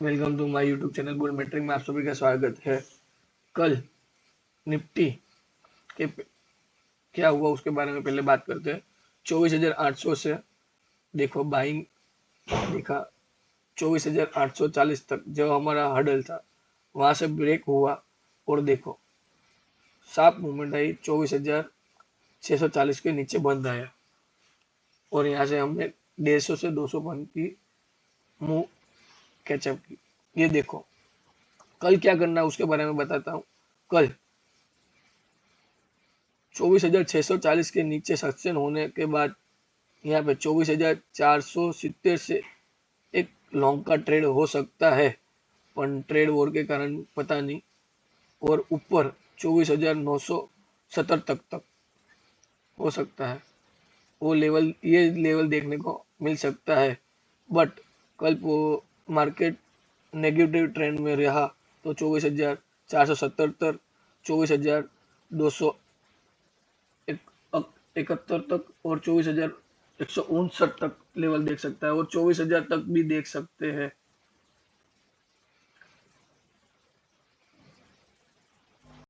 Welcome to my YouTube channel Bull Metric में आप सभी का स्वागत है। कल निफ्टी के क्या हुआ उसके बारे में पहले बात करते हैं। 24,800 से देखो बाइंग दिखा 24,840 तक जो हमारा हडल था वहां से ब्रेक हुआ और देखो शार्प मूवमेंट आई 24,640 के नीचे बंद आया और यहाँ से हमने 150 से 200 पॉइंट की मूव कैचअप की। ये देखो कल क्या करना है उसके बारे में बताता हूँ। कल 24,640 के नीचे सस्टेन होने के बाद यहाँ पे 24,470 से एक लॉन्ग का ट्रेड हो सकता है, पर ट्रेड वॉर के कारण पता नहीं। और ऊपर 24,970 तक हो सकता है, वो लेवल ये लेवल देखने को मिल सकता है। बट कल वो मार्केट नेगेटिव ट्रेंड में रहा तो 24,477 24,200 इकहत्तर तक और 24,159 तक लेवल देख सकता है और 24,000 तक भी देख सकते हैं।